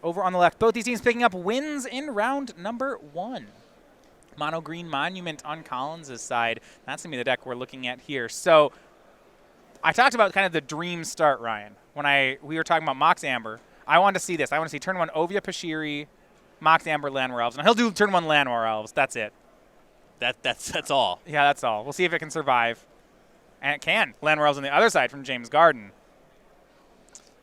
Over on the left, both these teams picking up wins in round number 1. Mono Green Monument on Collins' side. That's going to be the deck we're looking at here. So I talked about kind of the dream start, Ryan. When we were talking about Mox Amber, I wanted to see this. I want to see turn 1 Ovia Pashiri, Mox Amber, Llanowar Elves. And he'll do turn 1 Llanowar Elves. That's it. That's all. Yeah, that's all. We'll see if it can survive. And it can. Llanowar Elves on the other side from James Gardin.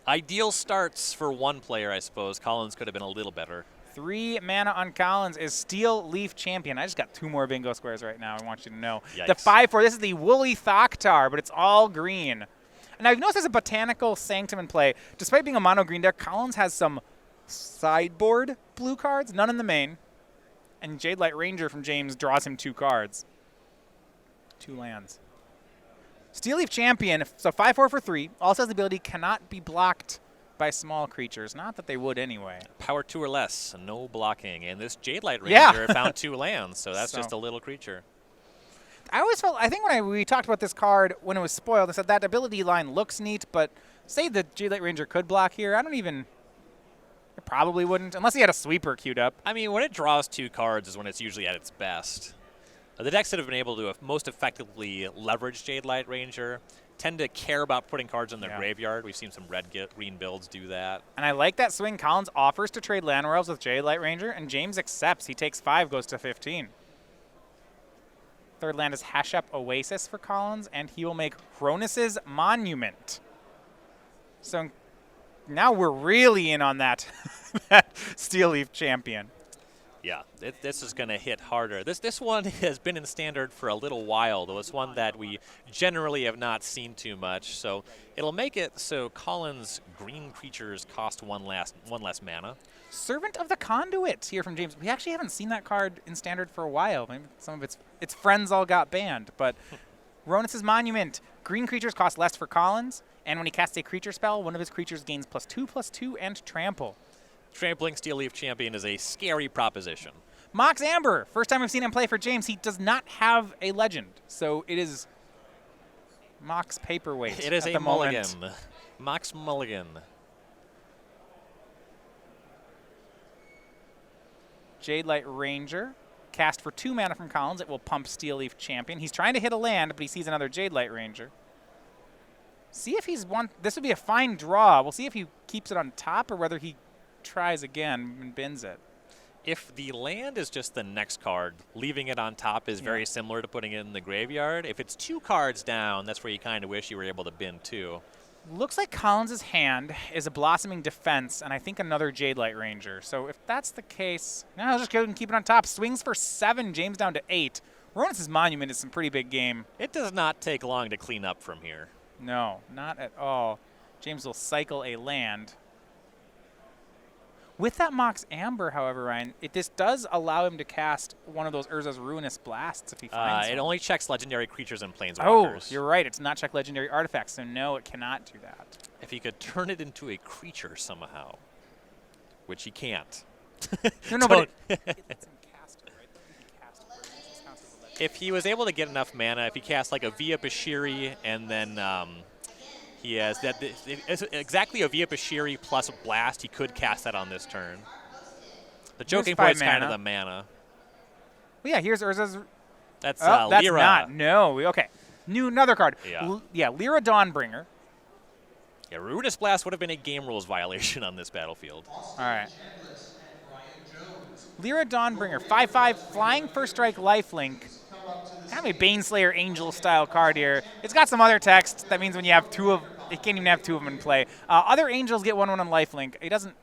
Ideal starts for one player, I suppose. Collins could have been a little better. 3 mana on Collins is Steel Leaf Champion. I just got 2 more bingo squares right now. I want you to know. Yikes. The 5/4. This is the Woolly Thoktar, but it's all green. And now you've noticed there's a Botanical Sanctum in play. Despite being a mono green deck, Collins has some sideboard blue cards, none in the main. And Jade Light Ranger from James draws him 2 cards. 2 lands. Steel Leaf Champion, so 5/4 for 3. Also has the ability cannot be blocked by small creatures. Not that they would anyway. Power 2 or less, no blocking. And this Jade Light Ranger found 2 lands, so that's just a little creature. I think when we talked about this card when it was spoiled, I said that ability line looks neat, but say the Jade Light Ranger could block here. It probably wouldn't, unless he had a sweeper queued up. I mean, when it draws 2 cards is when it's usually at its best. The decks that have been able to most effectively leverage Jade Light Ranger tend to care about putting cards in their graveyard. We've seen some red-green builds do that. And I like that swing. Collins offers to trade Llanowar Elves with Jade Light Ranger, and James accepts. He takes 5, goes to 15. Third land is Hashep Oasis for Collins, and he will make Cronus' Monument. So now we're really in on that, that Steel Leaf Champion. Yeah, this is going to hit harder. This one has been in Standard for a little while, though it's one that we generally have not seen too much. So it'll make it so Collins' green creatures cost one less mana. Servant of the Conduit here from James. We actually haven't seen that card in Standard for a while. Maybe some of its friends all got banned. But Cronus' Monument. Green creatures cost less for Collins, and when he casts a creature spell, one of his creatures gains +2/+2 and trample. Trampling Steel Leaf Champion is a scary proposition. Mox Amber. First time we've seen him play for James. He does not have a legend, so it is Mox Paperweight. It is at a the mulligan. moment. Mox Mulligan. Jade Light Ranger. Cast for 2 mana from Collins. It will pump Steel Leaf Champion. He's trying to hit a land, but he sees another Jade Light Ranger. See if he's this would be a fine draw. We'll see if he keeps it on top or whether he tries again and bins it. If the land is just the next card, leaving it on top is very similar to putting it in the graveyard. If it's 2 cards down, that's where you kind of wish you were able to bin 2. Looks like Collins' hand is a Blossoming Defense and I think another Jade Light Ranger. So if that's the case, I'll just go ahead and keep it on top. Swings for 7, James down to 8. Cronus' Monument is some pretty big game. It does not take long to clean up from here. No, not at all. James will cycle a land. With that Mox Amber, however, Ryan, this does allow him to cast one of those Urza's Ruinous Blasts if he finds It one. only checks legendary creatures and planeswalkers. Oh, you're right. It's not check legendary artifacts, so no, it cannot do that. If he could turn it into a creature somehow, which he can't. No, but it's in caster, right? He can cast it first. It counts as a legend. If he was able to get enough mana, if he cast like a Via Bashiri and then he has exactly a Via Bashiri plus a Blast, he could cast that on this turn. The joking point is kind of the mana. Well, yeah, here's Urza's. That's that's Lyra. not. No. Okay. Another card. Yeah. Lyra Dawnbringer. Yeah, Ruinous Blast would have been a game rules violation on this battlefield. All right. Lyra Dawnbringer, 5/5, flying first strike lifelink. Kind of a Baneslayer Angel style card here. It's got some other text. That means when you have it can't even have 2 of them in play. Other angels get 1/1 on lifelink. It doesn't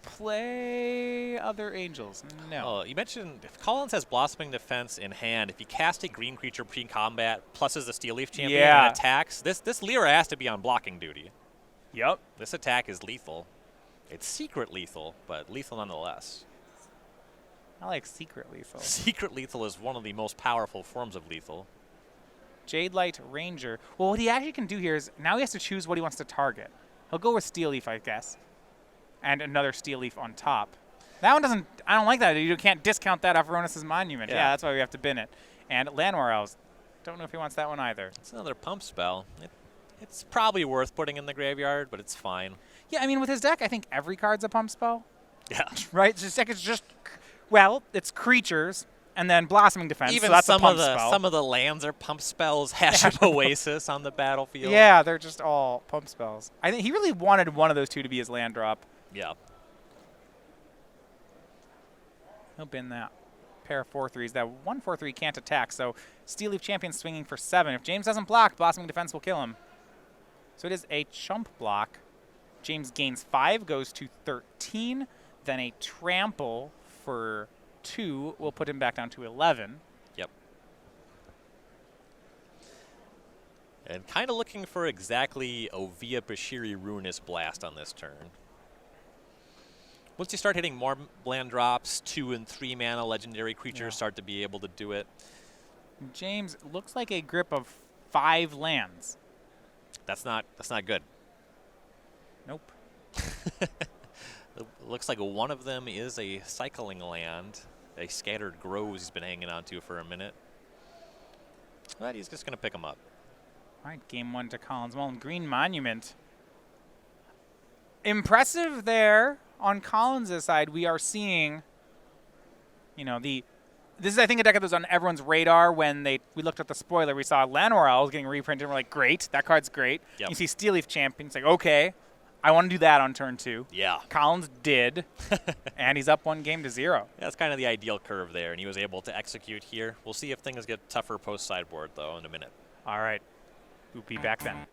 play other angels. No. Oh, you mentioned if Collins has Blossoming Defense in hand, if you cast a green creature pre-combat, pluses the Steel Leaf Champion and attacks, this Lyra has to be on blocking duty. Yep. This attack is lethal. It's secret lethal, but lethal nonetheless. I like secret lethal. Secret lethal is one of the most powerful forms of lethal. Jade Light Ranger. Well, what he actually can do here is now he has to choose what he wants to target. He'll go with Steel Leaf, I guess, and another Steel Leaf on top. That one doesn't. I don't like that. You can't discount that off Cronus' Monument. Yeah, that's why we have to bin it. And Llanowar Elves. Don't know if he wants that one either. It's another pump spell. It's probably worth putting in the graveyard, but it's fine. Yeah, I mean, with his deck, I think every card's a pump spell. Yeah. Right? His deck is just, well, it's creatures and then Blossoming Defense, Even so that's some a pump of the spell. some of the lands are pump spells. Hash of Oasis on the battlefield. Yeah, they're just all pump spells. I think he really wanted one of those two to be his land drop. Yeah. He'll bin that pair of 4/3s. That 1/4/3 can't attack, so Steel Leaf Champion swinging for 7. If James doesn't block, Blossoming Defense will kill him. So it is a chump block. James gains 5, goes to 13. Then a trample for 2 will put him back down to 11. Yep. And kind of looking for exactly Ovia Bashiri Ruinous Blast on this turn. Once you start hitting more land drops, 2 and 3 mana legendary creatures start to be able to do it. James looks like a grip of 5 lands. That's not good. Nope. It looks like one of them is a cycling land. A Scattered Groves he's been hanging on to for a minute. But he's just going to pick them up. All right, game 1 to Collins Mullen. Green Monument. Impressive there on Collins' side. We are seeing, you know, this is, I think, a deck that was on everyone's radar when we looked at the spoiler. We saw Llanowar Elves getting reprinted, and we're like, great, that card's great. Yep. You see Steel Leaf Champion, it's like, okay, I want to do that on turn 2. Yeah. Collins did, and he's up 1-0. That's kind of the ideal curve there, and he was able to execute here. We'll see if things get tougher post-sideboard, though, in a minute. All right. We'll be back then.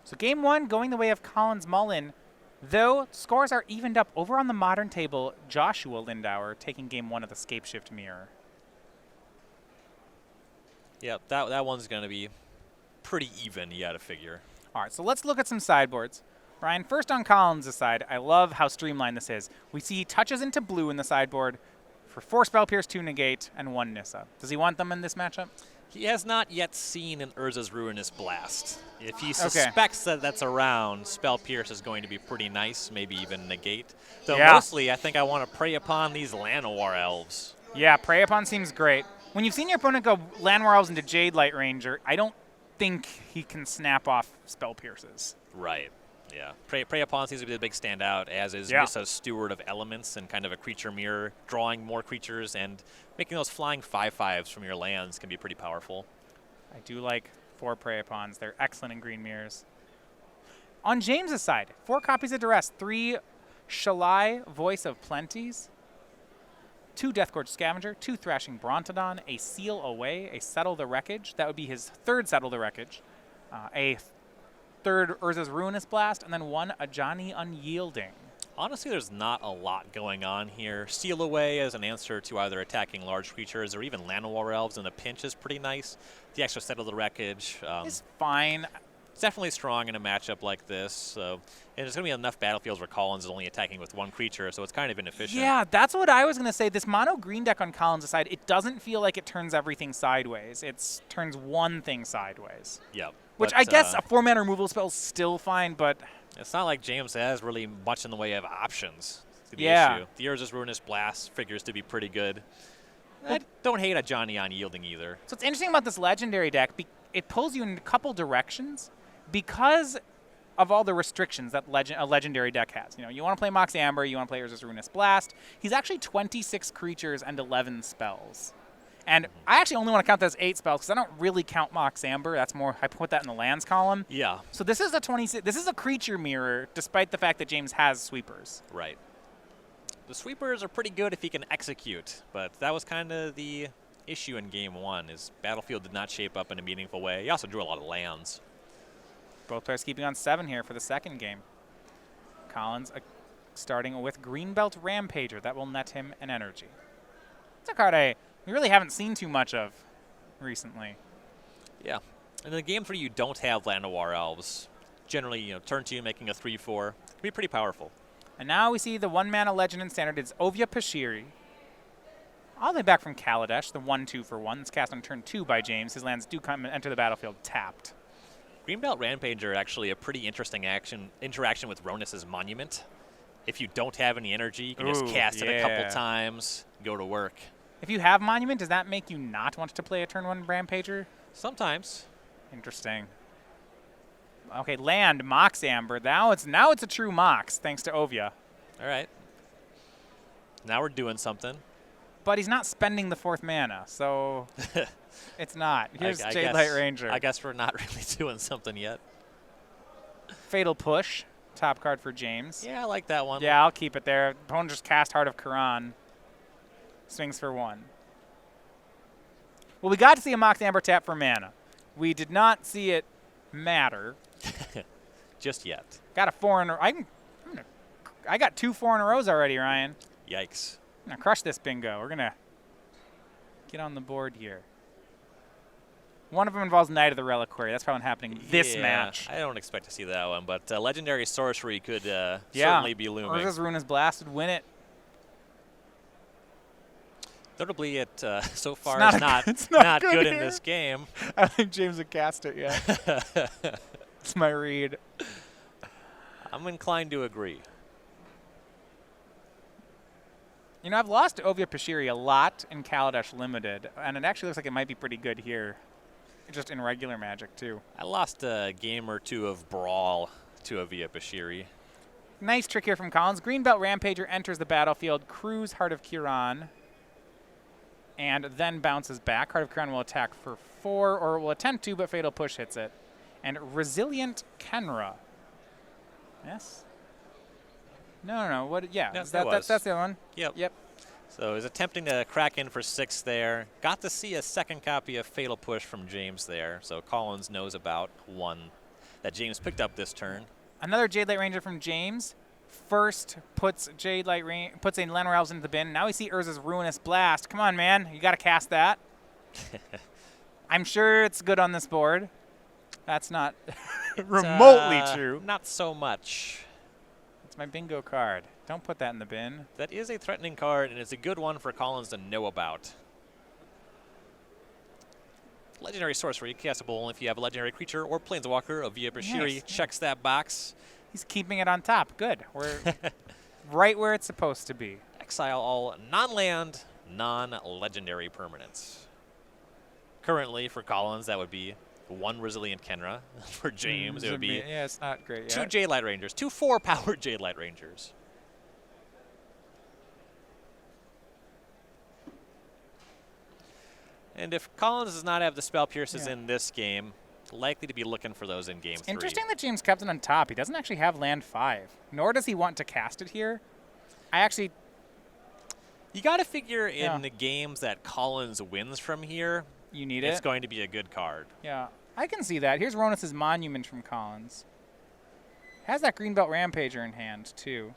So game 1 going the way of Collins Mullen. Though scores are evened up over on the modern table, Joshua Lindower taking game 1 of the Scape Shift Mirror. Yeah, that one's going to be pretty even, you got to figure. All right, so let's look at some sideboards. Brian, first on Collins' side, I love how streamlined this is. We see he touches into blue in the sideboard for 4 Spell Pierce, 2 Negate, and 1 Nissa. Does he want them in this matchup? He has not yet seen an Urza's Ruinous Blast. If he suspects that that's around, Spell Pierce is going to be pretty nice, maybe even Negate. Though mostly, I think I want to prey upon these Llanowar Elves. Yeah, Prey Upon seems great. When you've seen your opponent go Llanowar Elves into Jade Light Ranger, I don't think he can snap off Spell Pierces. Right. Yeah. Prey Upon seems to be the big standout, as is Nissa's Steward of Elements and kind of a creature mirror, drawing more creatures and making those flying 5/5s from your lands can be pretty powerful. I do like 4 Prey Upons. They're excellent in green mirrors. On James's side, 4 copies of Duress, 3 Shalai, Voice of Plenties, 2 Deathgorge Scavenger, 2 Thrashing Brontodon, a Seal Away, a Settle the Wreckage. That would be his 3rd Settle the Wreckage. A 3rd Urza's Ruinous Blast, and then 1 Ajani Unyielding. Honestly, there's not a lot going on here. Seal Away as an answer to either attacking large creatures or even Llanowar Elves in a pinch is pretty nice. The extra Settle the Wreckage It's fine. It's definitely strong in a matchup like this. So, and there's going to be enough battlefields where Collins is only attacking with 1 creature, so it's kind of inefficient. Yeah, that's what I was going to say. This mono green deck on Collins' side, it doesn't feel like it turns everything sideways. It turns one thing sideways. Yep. Which But, I guess a 4-mana removal spell is still fine, but... It's not like James has really much in the way of options to the Yeah. issue. The Urza's Ruinous Blast figures to be pretty good. I don't hate a Johnny Unyielding either. So what's interesting about this legendary deck, it pulls you in a couple directions because of all the restrictions that a legendary deck has. You know, you want to play Mox Amber, you want to play Urza's Ruinous Blast. He's actually 26 creatures and 11 spells. And I actually only want to count that as 8 spells because I don't really count Mox Amber. That's more, I put that in the lands column. Yeah. So this is a 26. This is a creature mirror, despite the fact that James has sweepers. Right. The sweepers are pretty good if he can execute, but that was kind of the issue in Game 1, is Battlefield did not shape up in a meaningful way. He also drew a lot of lands. Both players keeping on 7 here for the second game. Collins starting with Greenbelt Rampager. That will net him an energy. It's a card we really haven't seen too much of recently. Yeah. And in Game 3, you don't have Llanowar Elves. Generally, turn 2 making a 3/4 can be pretty powerful. And now we see the 1-mana legend in Standard. It's Ovia Pashiri. All the way back from Kaladesh, the 1/2 for 1. It's cast on turn 2 by James. His lands do come and enter the battlefield tapped. Greenbelt Rampager actually a pretty interesting interaction with Ronus's Monument. If you don't have any energy, you can just cast it a couple times, go to work. If you have Monument, does that make you not want to play a turn 1 Rampager? Sometimes. Interesting. Okay, land, Mox Amber. Now it's a true Mox, thanks to Ovia. All right. Now we're doing something. But he's not spending the 4th mana, so it's not. Here's Jade Light Ranger. I guess we're not really doing something yet. Fatal Push, top card for James. Yeah, I like that one. Yeah, I'll keep it there. Opponent just cast Heart of Quran. Swings for 1. Well, we got to see a Mox Amber tap for mana. We did not see it matter. Just yet. Got a 4 in a row. I got 2 4 in a rows already, Ryan. Yikes. I'm going to crush this bingo. We're going to get on the board here. One of them involves Knight of the Reliquary. That's probably happening this match. I don't expect to see that one, but Legendary Sorcery could certainly be looming. Urza's Ruinous Blast would win it. Notably, it so far it's is not good here in this game. I don't think James would cast it yet. It's my read. I'm inclined to agree. You know, I've lost Ovia Pashiri a lot in Kaladesh Limited, and it actually looks like it might be pretty good here, just in regular Magic, too. I lost a game or 2 of Brawl to Ovia Bashiri. Nice trick here from Collins. Greenbelt Rampager enters the battlefield, crews Heart of Kiran, and then bounces back. Heart of Kiran will attack for 4, or will attempt to, but Fatal Push hits it. And Resilient Kenra. Yes? No. What? Yeah, No, that's the other one. Yep. So he's attempting to crack in for 6 there. Got to see a second copy of Fatal Push from James there. So Collins knows about 1 that James picked up this turn. Another Jade Light Ranger from James. First puts a Llanowar Elves into the bin. Now we see Urza's Ruinous Blast. Come on, man. You got to cast that. I'm sure it's good on this board. That's not remotely true. Not so much. It's my bingo card. Don't put that in the bin. That is a threatening card, and it's a good one for Collins to know about. Legendary Sorcery, castable only if you have a legendary creature or planeswalker. Ovia Bashiri checks that box. He's keeping it on top. Good. We're right where it's supposed to be. Exile all non-land, non-legendary permanents. Currently, for Collins, that would be 1 Resilient Kenra for James. It would be yeah, it's not great. 2 yet. Jade Light Rangers, 2 4-powered Jade Light Rangers. And if Collins does not have the Spell Pierces in this game, likely to be looking for those in game 3. Interesting that James kept it on top. He doesn't actually have land 5, nor does he want to cast it here. You got to figure in the games that Collins wins from here, you need it's going to be a good card. Yeah, I can see that. Here's Ronus's Monument from Collins. Has that Greenbelt Rampager in hand, too.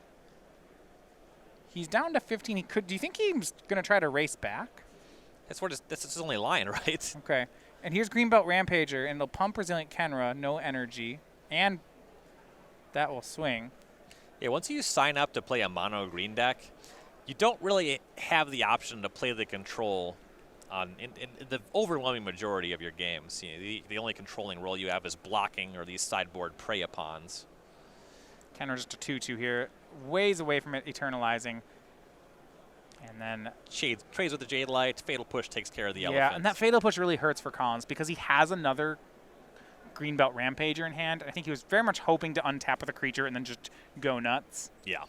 He's down to 15. Do you think he's going to try to race back? That's his only line, right? Okay. And here's Greenbelt Rampager, and it'll pump Resilient Kenra, no energy, and that will swing. Yeah, once you sign up to play a mono green deck, you don't really have the option to play the control in the overwhelming majority of your games. You know, the only controlling role you have is blocking or these sideboard prey-upons. Kenra just a 2-2 here, ways away from it, eternalizing. And then trades with the Jade Light. Fatal Push takes care of the elephant. Yeah, and that Fatal Push really hurts for Collins because he has another Greenbelt Rampager in hand. I think he was very much hoping to untap with a creature and then just go nuts. Yeah.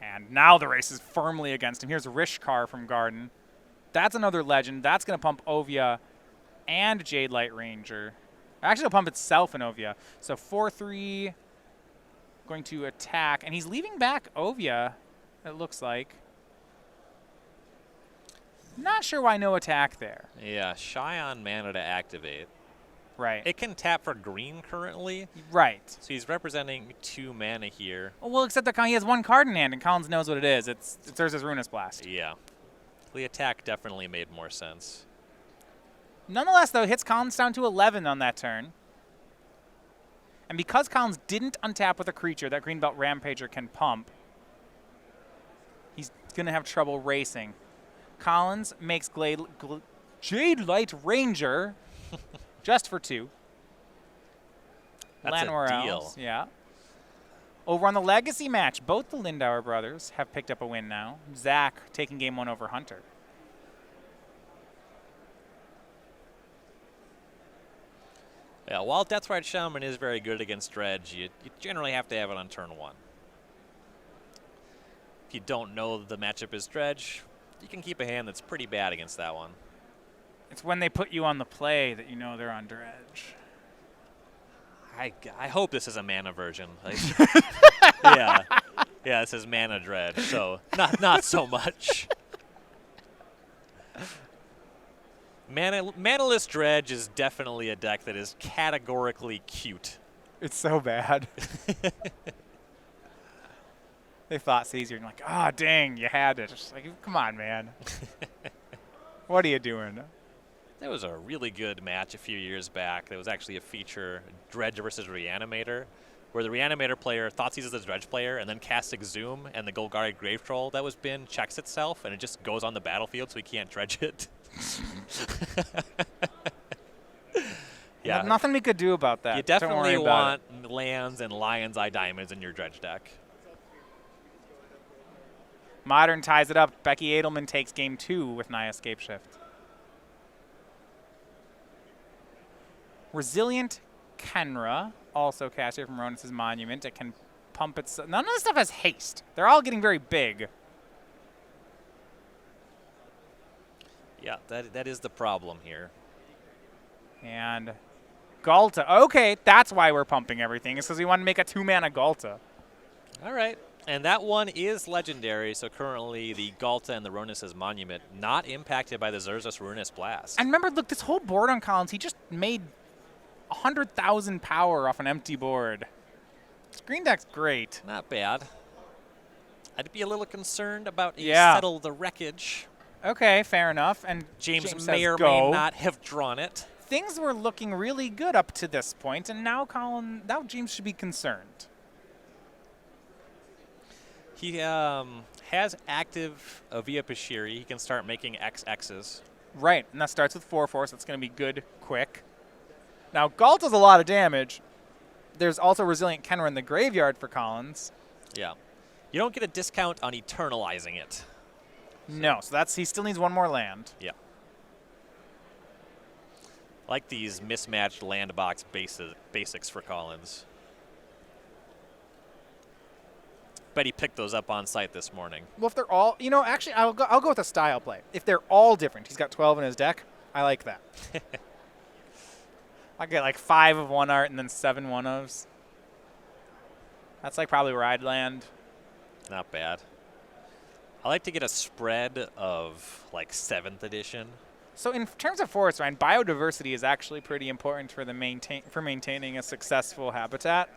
And now the race is firmly against him. Here's Rishkar from Gardin. That's another legend. That's going to pump Ovia and Jade Light Ranger. Actually, it'll pump itself in Ovia. So 4-3, going to attack. And he's leaving back Ovia, it looks like. Not sure why no attack there. Yeah, shy on mana to activate. Right. It can tap for green currently. Right. So he's representing 2 mana here. Well, except that he has 1 card in hand, and Collins knows what it is. It's Urza's Ruinous Blast. Yeah. The attack definitely made more sense. Nonetheless, though, it hits Collins down to 11 on that turn. And because Collins didn't untap with a creature that Greenbelt Rampager can pump, he's going to have trouble racing. Collins makes Jade Light Ranger just for 2. That's a deal. Else, yeah. Over on the Legacy match, both the Lindower brothers have picked up a win now. Zach taking game 1 over Hunter. Yeah, while Deathrite Shaman is very good against Dredge, you generally have to have it on turn 1. If you don't know the matchup is Dredge, you can keep a hand that's pretty bad against that one. It's when they put you on the play that you know they're on Dredge. I hope this is a mana version. Like, yeah, this is mana Dredge, so not so much. Manaless Dredge is definitely a deck that is categorically cute. It's so bad. They thought Caesar, and like, oh, dang, you had it. Just like, come on, man. What are you doing? There was a really good match a few years back. There was actually a feature, Dredge versus Reanimator, where the Reanimator player thought Caesar's the Dredge player and then casts Exhume, and the Golgari Grave Troll that was bin checks itself, and it just goes on the battlefield so he can't dredge it. Yeah, nothing we could do about that. You definitely want lands and Lion's Eye Diamonds in your Dredge deck. Modern ties it up. Becky Adlman takes game 2 with Naya Escape Shift. Resilient Kenra, also cast here from Ronus's Monument. It can pump its... None of this stuff has haste. They're all getting very big. Yeah, that is the problem here. And Galta. Okay, that's why we're pumping everything. It's because we want to make a 2-mana Galta. All right. And that one is legendary, so currently the Galta and the Ronus's Monument not impacted by the Urza's Ruinous Blast. And remember, look, this whole board on Collins, he just made 100,000 power off an empty board. This green deck's great. Not bad. I'd be a little concerned about Settle the Wreckage. Okay, fair enough. And James may or may not have drawn it. Things were looking really good up to this point, and now James should be concerned. He has active Avia Pashiri. He can start making XXs. Right, and that starts with 4/4, so it's going to be good quick. Now, Galt does a lot of damage. There's also Resilient Kenra in the graveyard for Collins. Yeah. You don't get a discount on eternalizing it. No, so he still needs 1 more land. Yeah. I like these mismatched land box basics for Collins. Bet he picked those up on site this morning. Well, if they're all, actually, I'll go with a style play. If they're all different, he's got 12 in his deck. I like that. I get like 5 of one art and then 7 one-ofs. That's like probably where I'd land. Not bad. I like to get a spread of like 7th edition. So in terms of forest, Ryan, biodiversity is actually pretty important for maintaining a successful habitat.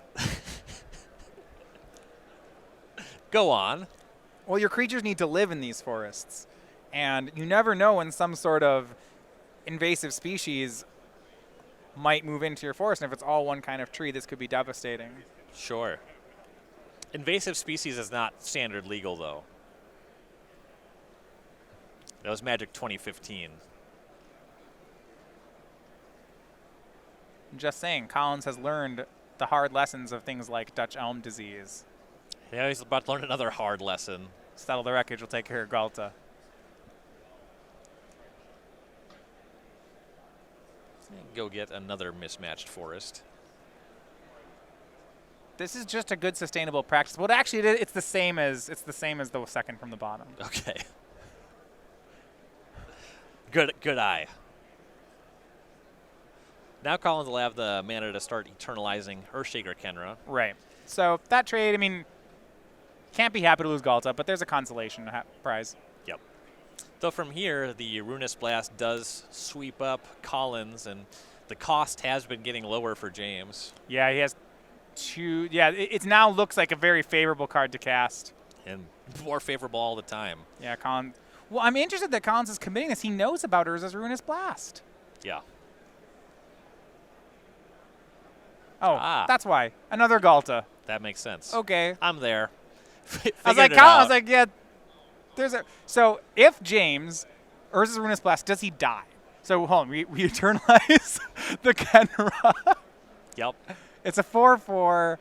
Go on. Well, your creatures need to live in these forests, and you never know when some sort of invasive species might move into your forest. And if it's all one kind of tree, this could be devastating. Sure. Invasive species is not standard legal, though. That was Magic 2015. I'm just saying, Collins has learned the hard lessons of things like Dutch elm disease. Yeah, he's about to learn another hard lesson. Settle the wreckage, we'll take care of Galta. Go get another mismatched forest. This is just a good sustainable practice. Well, actually, it's the same as the second from the bottom. Okay. Good eye. Now Collins will have the mana to start eternalizing Earthshaker Kenra. Right. So that trade, I mean, can't be happy to lose Galta, but there's a consolation prize. Yep. Though from here, the Ruinous Blast does sweep up Collins, and the cost has been getting lower for James. Yeah, he has 2. Yeah, it now looks like a very favorable card to cast. And more favorable all the time. Yeah, Collins. Well, I'm interested that Collins is committing this. He knows about Urza's Ruinous Blast. Yeah. Oh, that's why. Another Galta. That makes sense. Okay. I'm there. I was like, yeah, there's a. So if James, Urza's Ruinous Blast, does he die? So hold on, we eternalize the Kenra. Yep. It's a 4/4.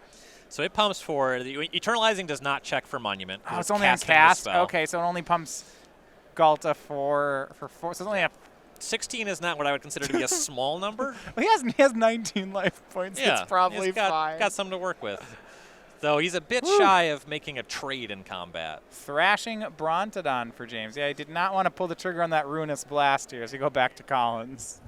So it pumps for eternalizing does not check for monument. Oh, it's only on cast. Okay, so it only pumps Galta for 4. So it's only a 16 is not what I would consider to be a small number. Well, he has 19 life points. Yeah, it's probably fine. Got something to work with. Though he's a bit shy of making a trade in combat. Thrashing Brontodon for James. Yeah, he did not want to pull the trigger on that Ruinous Blast here as we go back to Collins.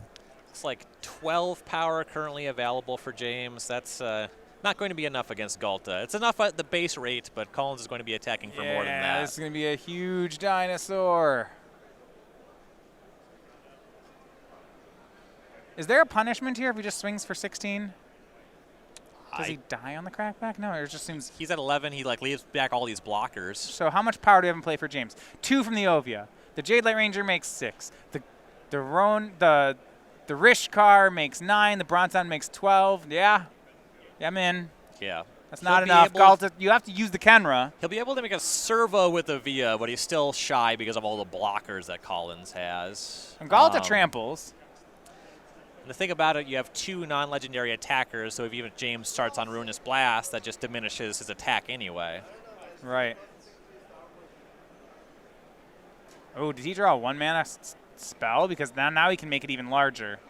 It's like 12 power currently available for James. That's not going to be enough against Galta. It's enough at the base rate, but Collins is going to be attacking for more than that. This is going to be a huge dinosaur. Is there a punishment here if he just swings for 16? Does he die on the crackback? No, it just seems... He's at 11. He leaves back all these blockers. So how much power do we have in play for James? 2 from the Ovia. The Jade Light Ranger makes 6. The Rishkar makes 9. The Bronzon makes 12. Yeah. I'm in. Yeah. That's not enough. Galta, you have to use the Kenra. He'll be able to make a servo with the Via, but he's still shy because of all the blockers that Collins has. And Galta tramples. And the thing about it, you have 2 non-legendary attackers, so if even James starts on Ruinous Blast, that just diminishes his attack anyway. Right. Oh, did he draw a 1-mana spell? Because now he can make it even larger.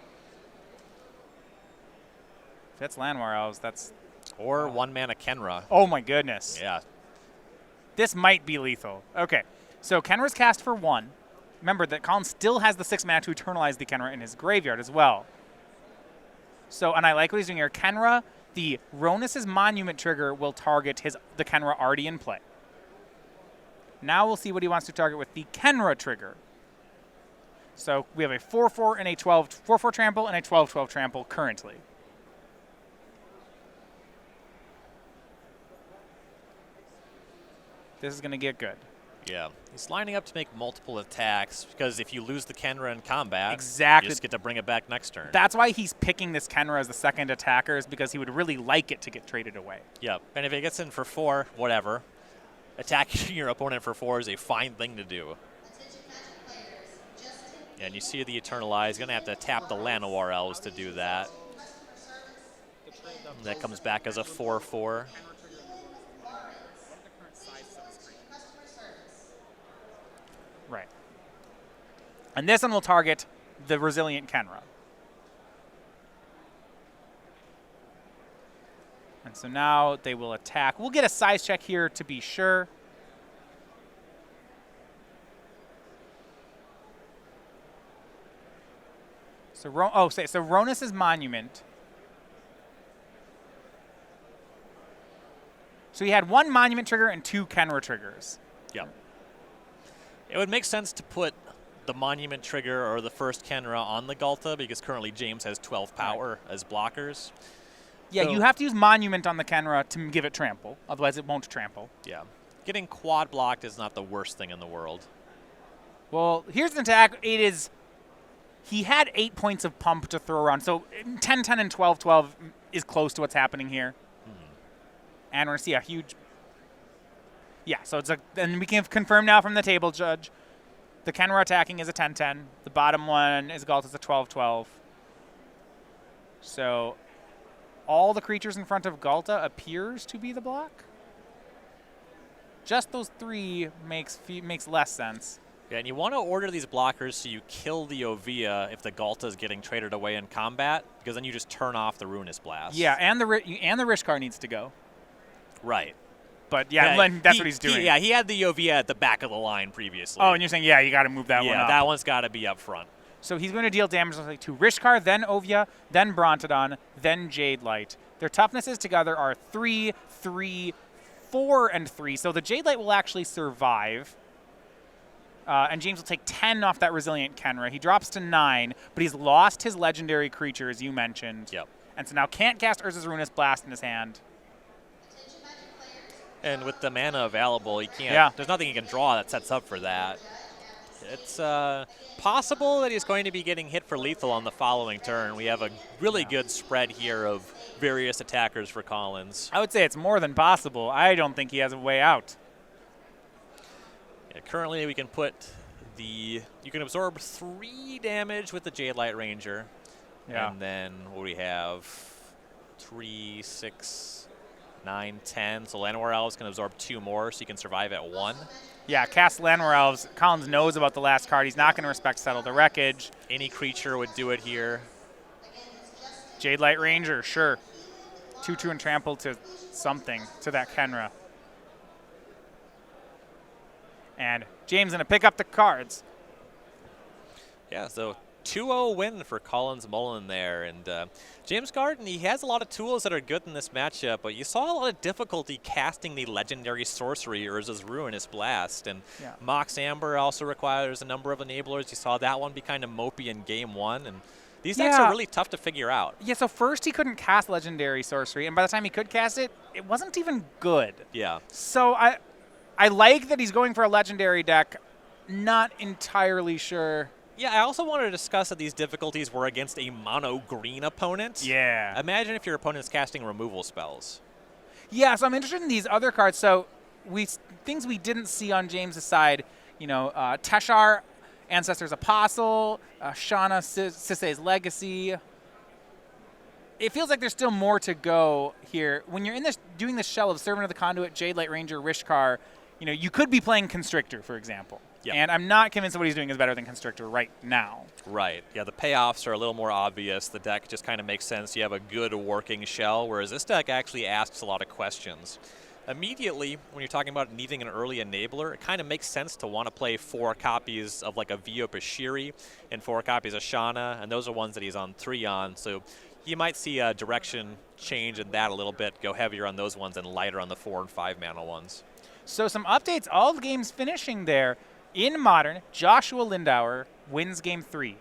If that's Llanowar Elves, that's... Or 1-mana Kenra. Oh, my goodness. Yeah. This might be lethal. Okay, so Kenra's cast for 1. Remember that Collins still has the 6 mana to eternalize the Kenra in his graveyard as well. So, and I like what he's doing here. Kenra, the Ronus's Monument trigger will target the Kenra already in play. Now we'll see what he wants to target with the Kenra trigger. So we have a 4/4 and a 4/4 trample and a 12/12 trample currently. This is going to get good. Yeah, he's lining up to make multiple attacks because if you lose the Kenra in combat, exactly, you just get to bring it back next turn. That's why he's picking this Kenra as the second attacker, is because he would really like it to get traded away. Yep, and if it gets in for 4, whatever, attacking your opponent for 4 is a fine thing to do. Yeah, and you see the Eternalize, going to have to tap the Llanowar Elves to do that. And that comes back as a 4/4. Right. And this one will target the Resilient Kenra. And so now they will attack. We'll get a size check here to be sure. So Ronus's Monument. So he had 1 Monument trigger and 2 Kenra triggers. Yep. It would make sense to put the Monument trigger or the first Kenra on the Galta because currently James has 12 power as blockers. Yeah, So- you have to use Monument on the Kenra to give it trample. Otherwise, it won't trample. Yeah. Getting quad blocked is not the worst thing in the world. Well, here's an attack. It is... He had 8 points of pump to throw around. So 10, 10, and 12, 12 is close to what's happening here. And we're going to see a huge... Yeah, so it's and we can confirm now from the table, Judge. The Kenra attacking is a 10-10. The bottom one is Galta's a 12-12. So all the creatures in front of Galta appears to be the block. Just those 3 makes less sense. Yeah, and you want to order these blockers so you kill the Ovia if the Galta is getting traded away in combat, because then you just turn off the Ruinous Blast. Yeah, and the Rishkar needs to go. Right. But yeah, that's what he's doing. He had the Ovia at the back of the line previously. Oh, and you're saying, yeah, you got to move that one up. Yeah, that one's got to be up front. So he's going to deal damage to Rishkar, then Ovia, then Brontodon, then Jade Light. Their toughnesses together are 3, 3, 4, and 3. So the Jade Light will actually survive. And James will take 10 off that Resilient Kenra. He drops to 9, but he's lost his legendary creature, as you mentioned. Yep. And so now can't cast Urza's Ruinous Blast in his hand. And with the mana available, he can't. Yeah. There's nothing he can draw that sets up for that. It's possible that he's going to be getting hit for lethal on the following turn. We have a really good spread here of various attackers for Collins. I would say it's more than possible. I don't think he has a way out. Yeah, currently, we can put you can absorb 3 damage with the Jade Light Ranger. Yeah. And then what we have 3, 6, 9, 10. So Llanowar Elves can absorb 2 more, so you can survive at 1. Yeah, cast Llanowar Elves. Collins knows about the last card. He's not going to respect Settle the Wreckage. Any creature would do it here. Jade Light Ranger, sure. 2-2 and trample to something, to that Kenra. And James going to pick up the cards. Yeah, so 2-0 win for Collins Mullen there. And James Gardin, he has a lot of tools that are good in this matchup, but you saw a lot of difficulty casting the legendary sorcery Urza's Ruinous Blast. And Yeah. Mox Amber also requires a number of enablers. You saw that one be kind of mopey in game 1. And these decks Yeah. are really tough to figure out. Yeah, so first he couldn't cast legendary sorcery, and by the time he could cast it, it wasn't even good. Yeah. So I like that he's going for a legendary deck. Not entirely sure. Yeah, I also wanted to discuss that these difficulties were against a mono-green opponent. Yeah. Imagine if your opponent's casting removal spells. Yeah, so I'm interested in these other cards. So things we didn't see on James's side, Teshar, Ancestor's Apostle, Shauna Sisei's Legacy. It feels like there's still more to go here. When you're in this doing this shell of Servant of the Conduit, Jade Light Ranger, Rishkar, you could be playing Constrictor, for example. Yep. And I'm not convinced that what he's doing is better than Constrictor right now. Right. Yeah, the payoffs are a little more obvious. The deck just kind of makes sense. You have a good working shell, whereas this deck actually asks a lot of questions. Immediately, when you're talking about needing an early enabler, it kind of makes sense to want to play 4 copies of like a Viopashiri and 4 copies of Shauna, and those are ones that he's on 3 on. So you might see a direction change in that a little bit, go heavier on those ones and lighter on the 4 and 5 mana ones. So some updates, all the games finishing there. In Modern, Joshua Lindower wins Game 3.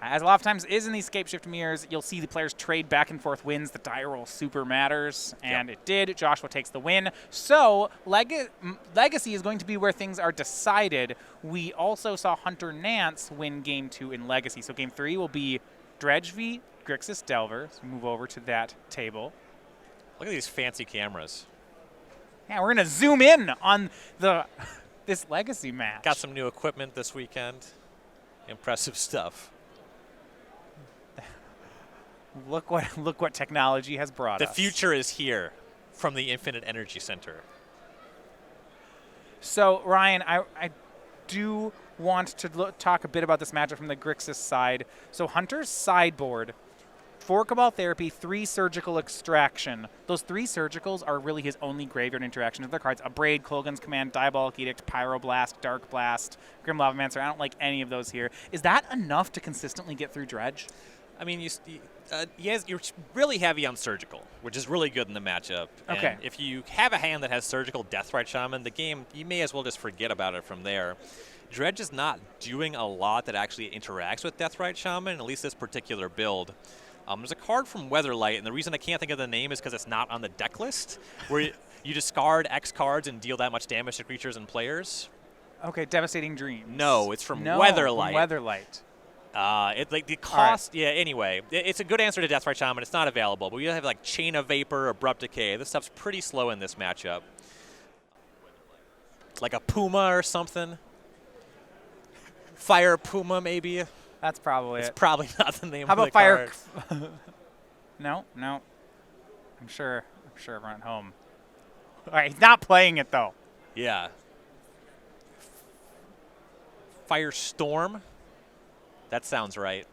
As a lot of times is in these Scape Shift mirrors, you'll see the players trade back and forth wins. The die roll super matters, and It did. Joshua takes the win. So Legacy is going to be where things are decided. We also saw Hunter Nance win Game 2 in Legacy. So Game 3 will be Dredge v. Grixis Delver. So move over to that table. Look at these fancy cameras. Yeah, we're going to zoom in on this Legacy match. Got some new equipment this weekend. Impressive stuff. Look what technology has brought us. The future is here from the Infinite Energy Center. So, Ryan, I do want to talk a bit about this matchup from the Grixis side. So Hunter's sideboard 4 Cabal Therapy, 3 Surgical Extraction. Those 3 Surgicals are really his only graveyard interaction of their cards. Abrade, Kolaghan's Command, Diabolic Edict, Pyroblast, Dark Blast, Grim Lavamancer. I don't like any of those here. Is that enough to consistently get through Dredge? I mean, you're really heavy on Surgical, which is really good in the matchup. Okay. And if you have a hand that has Surgical Deathrite Shaman, the game, you may as well just forget about it from there. Dredge is not doing a lot that actually interacts with Deathrite Shaman, at least this particular build. There's a card from Weatherlight, and the reason I can't think of the name is because it's not on the deck list, where you discard X cards and deal that much damage to creatures and players. Okay, Devastating Dreams. No, it's from No, Weatherlight. From Weatherlight. Like the cost, yeah, anyway. It's a good answer to Deathrite Shaman. It's not available, but we have like Chain of Vapor, Abrupt Decay. This stuff's pretty slow in this matchup. Like a Puma or something. Fire Puma, maybe. That's probably It's it. probably not the name How of the about Fire? card. No. I'm sure everyone at home. All right, he's not playing it though. Yeah. Firestorm. That sounds right.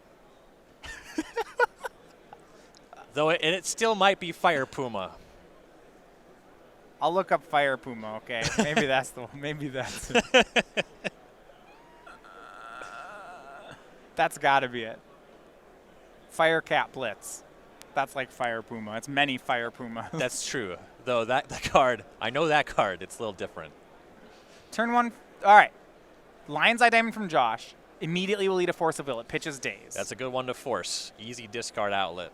Though it still might be Fire Puma. I'll look up Fire Puma. Okay, maybe that's the one. Maybe that's it. That's got to be it. Fire Cat Blitz. That's like Fire Puma. It's many Fire Puma. That's true. Though that card, I know that card. It's a little different. Turn 1. All right. Lion's Eye Diamond from Josh. Immediately will lead a Force of Will. It pitches Daze. That's a good one to force. Easy discard outlet.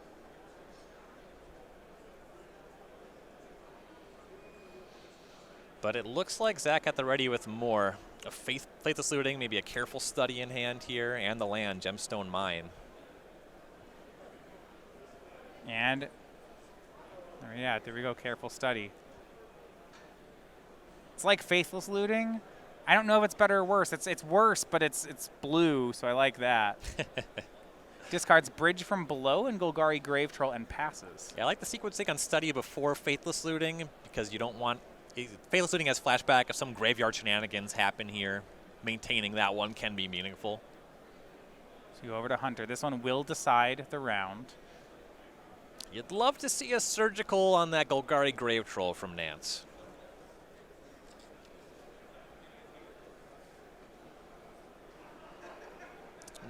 But it looks like Zach got the ready with more. A Faithless Looting, maybe a Careful Study in hand here, and the land, Gemstone Mine. And, yeah, there we go, Careful Study. It's like Faithless Looting. I don't know if it's better or worse. It's worse, but it's blue, so I like that. Discards Bridge from Below and Golgari Grave Troll and passes. Yeah, I like the sequencing on Study before Faithless Looting, because you don't want... Faithless Looting has flashback if some graveyard shenanigans happen here. Maintaining that one can be meaningful. So you go over to Hunter. This one will decide the round. You'd love to see a Surgical on that Golgari Grave Troll from Nance.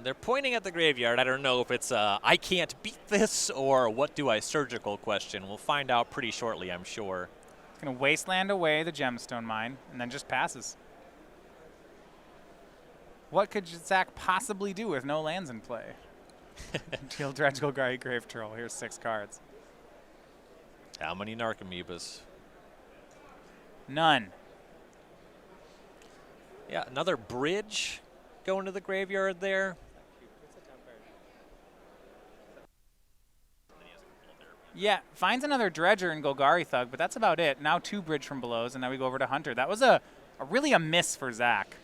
They're pointing at the graveyard. I don't know if it's a I can't beat this or what do I Surgical question. We'll find out pretty shortly, I'm sure. It's going to Wasteland away the Gemstone Mine and then just passes. What could Zach possibly do with no lands in play? Deal Dredge, Golgari Grave Troll. Here's 6 cards. How many Narcomoebas? None. Yeah, another bridge going to the graveyard there. Yeah, finds another Dredger in Golgari Thug, but that's about it. Now 2 Bridge from Belows, and now we go over to Hunter. That was really a miss for Zach.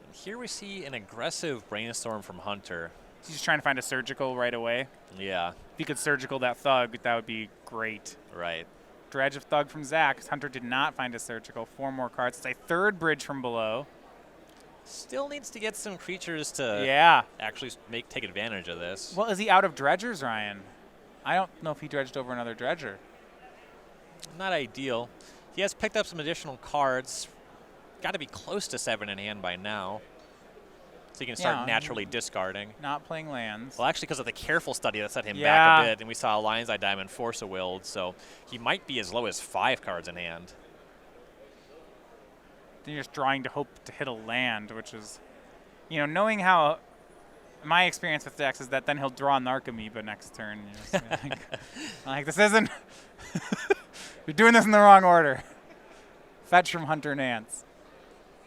And here we see an aggressive Brainstorm from Hunter. He's just trying to find a Surgical right away. Yeah. If he could Surgical that Thug, that would be great. Right. Dredge of Thug from Zach. Hunter did not find a Surgical. 4 more cards. It's a 3rd Bridge from Below. Still needs to get some creatures to actually take advantage of this. Well, is he out of Dredgers, Ryan? I don't know if he dredged over another Dredger. Not ideal. He has picked up some additional cards. Got to be close to 7 in hand by now. So you can start naturally discarding. Not playing lands. Well, actually, because of the Careful Study that set him back a bit, and we saw Lion's Eye Diamond Force a Willed, so he might be as low as 5 cards in hand. Then you're just drawing to hope to hit a land, which is, knowing how my experience with decks is that then he'll draw Narcomoeba next turn. Like, this isn't. You're doing this in the wrong order. Fetch from Hunter Nance.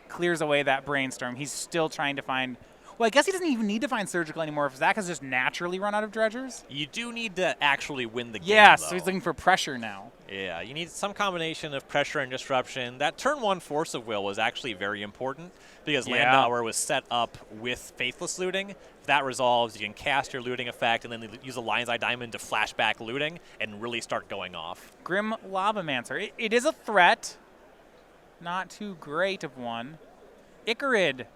Clears away that Brainstorm. He's still trying to find... Well, I guess he doesn't even need to find Surgical anymore if Zach has just naturally run out of Dredgers. You do need to actually win the game, Yeah, though. so he's looking for pressure now. Yeah, you need some combination of pressure and disruption. That turn 1 Force of Will was actually very important because Lindower was set up with Faithless Looting. If that resolves, you can cast your looting effect and then use a Lion's Eye Diamond to flashback looting and really start going off. Grim Lavamancer. It is a threat. Not too great of one. Icarid.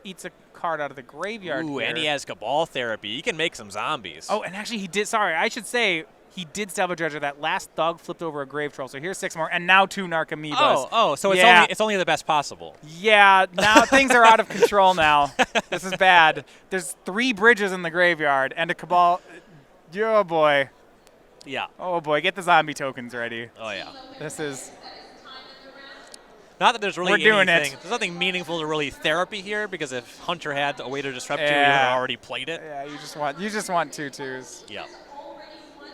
eats a card out of the graveyard. Ooh, here. and he has Cabal Therapy. He can make some zombies. Oh, and actually he did. Sorry, I should say he did Salvage Dredger. That last Thug flipped over a Grave Troll. So here's 6 more, and now 2 Narcomoebas. So Yeah. it's only the best possible. Yeah, now things are out of control now. This is bad. There's 3 bridges in the graveyard and a Cabal. Oh, boy. Yeah. Oh, boy. Get the zombie tokens ready. Oh, yeah. This is... Not that there's really We're doing anything. it. There's nothing meaningful to really therapy here, because if Hunter had a way to disrupt you, he would Yeah. have already played it. Yeah, you just want 2/2s. Yeah. Already won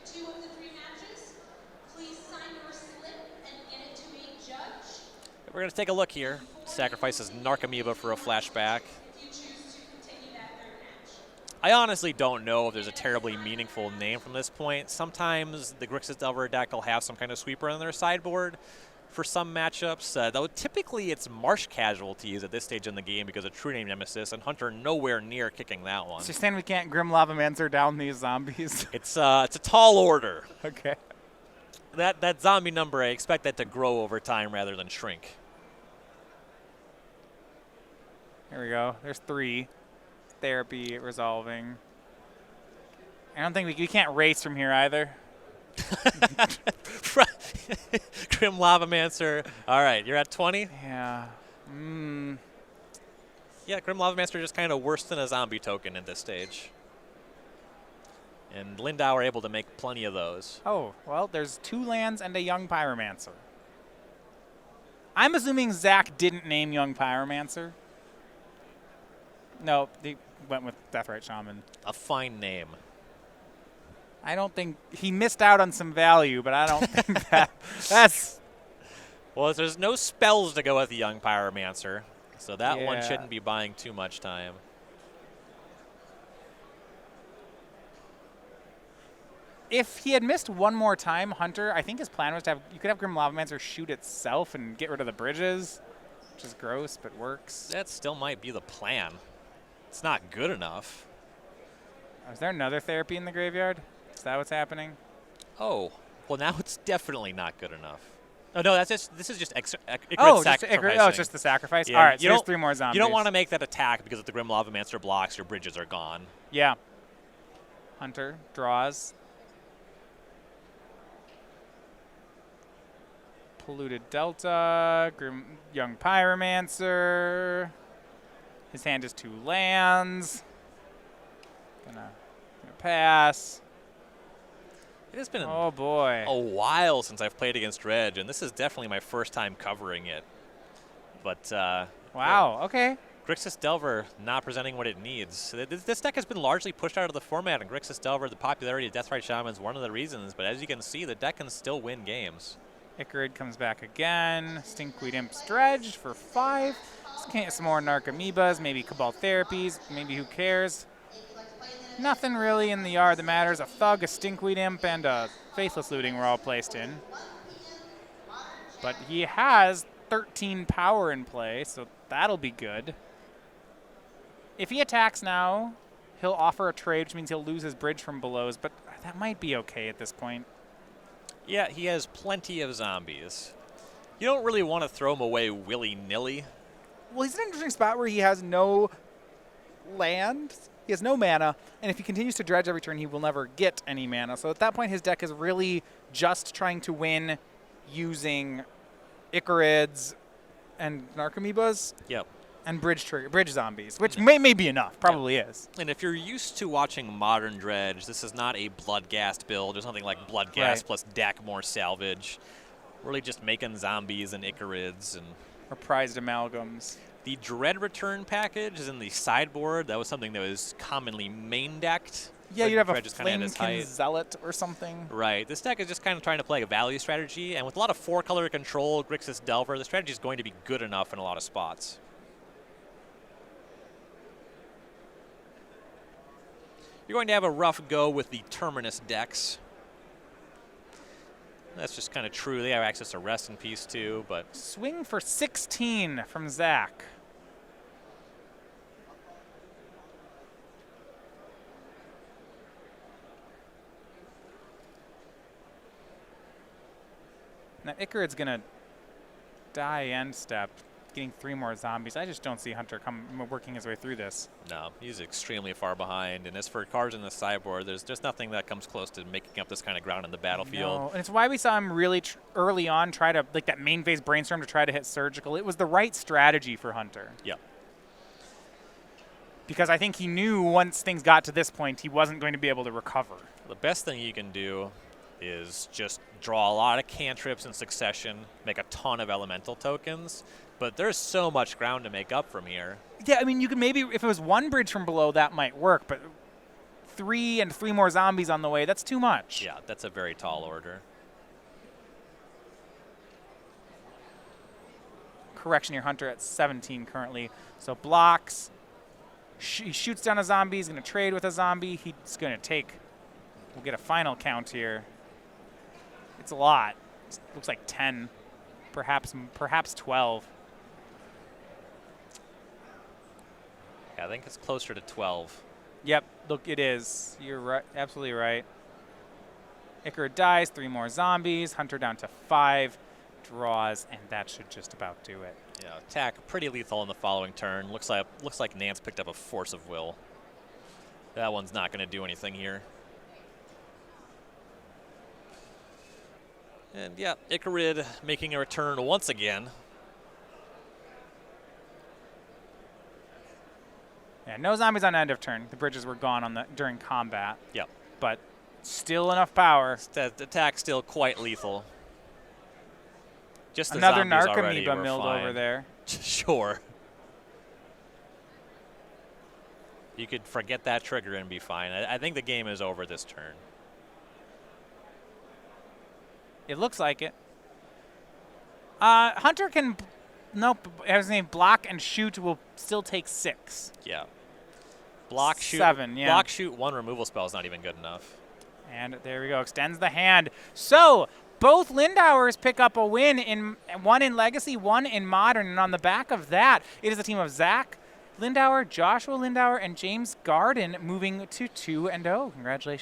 2 of the 3 matches. Please sign your slip and get it to a judge. We're going to take a look here. Sacrifices Narcomoeba for a flashback. If you choose to continue that 3rd match. I honestly don't know if there's a terribly meaningful name from this point. Sometimes the Grixis Delver deck will have some kind of sweeper on their sideboard for some matchups. Though typically it's Marsh Casualties at this stage in the game because of True Name Nemesis, and Hunter nowhere near kicking that one. So you're saying we can't Grim Lavamancer down these zombies? It's a tall order. Okay. That zombie number, I expect that to grow over time rather than shrink. Here we go. There's 3. Therapy resolving. I don't think we can't race from here either. Grim Lavamancer. All right, you're at 20? Yeah. Yeah, Grim Lavamancer just kind of worse than a zombie token at this stage. And Lindower able to make plenty of those. Oh, well, there's 2 lands and a Young Pyromancer. I'm assuming Zach didn't name Young Pyromancer. No, he went with Deathrite Shaman. A fine name. I don't think he missed out on some value, but I don't think that's. Well, there's no spells to go with the Young Pyromancer, so that one Yeah. shouldn't be buying too much time. If he had missed one more time, Hunter, I think his plan was to have. You could have Grim Lavamancer shoot itself and get rid of the bridges, which is gross, but works. That still might be the plan. It's not good enough. Is there another therapy in the graveyard? Is that what's happening? Oh, well now it's definitely not good enough. Oh no, this is just Icarus Oh, sacrificing. it's just the sacrifice. Yeah, All right, so you there's don't- 3 more zombies. You don't want to make that attack because if the Grim Lavamancer blocks, your bridges are gone. Yeah. Hunter draws. Polluted Delta, Young Pyromancer. His hand is 2 lands. Gonna pass. It has been Oh boy. a while since I've played against Dredge, and this is definitely my first time covering it. But Wow. Okay. Grixis Delver not presenting what it needs. This deck has been largely pushed out of the format, and Grixis Delver, the popularity of Deathrite Shaman is one of the reasons. But as you can see, the deck can still win games. Icarid comes back again. Stinkweed Imp's Dredge for 5. Some more Narcomoebas, maybe Cabal Therapies, maybe who cares. Nothing really in the yard that matters. A Thug, a Stinkweed Imp, and a Faithless Looting were all placed in. But he has 13 power in play, so that'll be good. If he attacks now, he'll offer a trade, which means he'll lose his bridge from belows, but that might be okay at this point. Yeah, he has plenty of zombies. You don't really want to throw him away willy-nilly. Well, he's in an interesting spot where he has no land. He has no mana, and if he continues to dredge every turn, he will never get any mana. So at that point, his deck is really just trying to win using Icarids and Narcomoebas Yep. and bridge zombies, which may be enough. Probably is. And if you're used to watching Modern Dredge, this is not a Bloodghast build. There's nothing like Bloodghast Right. plus deck more salvage. Really just making zombies and Icarids. And Or prized amalgams. the Dread Return package is in the sideboard. That was something that was commonly main decked. Yeah, Like you'd have a Dredge is kinda at its Flamekin height. Zealot or something. Right. This deck is just kind of trying to play a value strategy, and with a lot of 4-color control, Grixis Delver, the strategy is going to be good enough in a lot of spots. You're going to have a rough go with the Terminus decks. That's just kind of true. They have access to Rest in Peace too, but Swing for 16 from Zach. Now Icarid's gonna die end step. getting 3 more zombies. I just don't see Hunter working his way through this. No, he's extremely far behind. And as for cards in the sideboard, there's just nothing that comes close to making up this kind of ground in the battlefield. No, and it's why we saw him really early on try to, like that main phase brainstorm to try to hit surgical. It was the right strategy for Hunter. Yeah. Because I think he knew once things got to this point, he wasn't going to be able to recover. The best thing you can do is just draw a lot of cantrips in succession, make a ton of elemental tokens, but there's so much ground to make up from here. Yeah, I mean, you could maybe, if it was 1 bridge from below, that might work, but 3 and 3 more zombies on the way, that's too much. Yeah, that's a very tall order. Correction here, Hunter at 17 currently. So blocks, he shoots down a zombie, he's going to trade with a zombie, he's going to take, we'll get a final count here. It's a lot. It looks like 10, perhaps 12. Yeah, I think it's closer to 12. Yep, look, it is. You're right, absolutely right. Icarus dies, 3 more zombies, Hunter down to 5, draws, and that should just about do it. Yeah, attack pretty lethal in the following turn. Looks like Nance picked up a Force of Will. That one's not going to do anything here. And yeah, Icarid making a return once again. Yeah, no zombies on end of turn. The bridges were gone during combat. Yep. But still enough power. The attack still quite lethal. Just another the zombies already Narcomoeba were milled fine. over there. Sure. You could forget that trigger and be fine. I think the game is over this turn. It looks like it. Hunter can, nope, his name block and shoot will still take 6. Yeah. Block, shoot, 7, yeah. Block, shoot, 1 removal spell is not even good enough. And there we go, extends the hand. So both Lindowers pick up a win, one in Legacy, one in Modern. And on the back of that, it is a team of Zach Lindower, Joshua Lindower, and James Gardin moving to 2-0. Congratulations.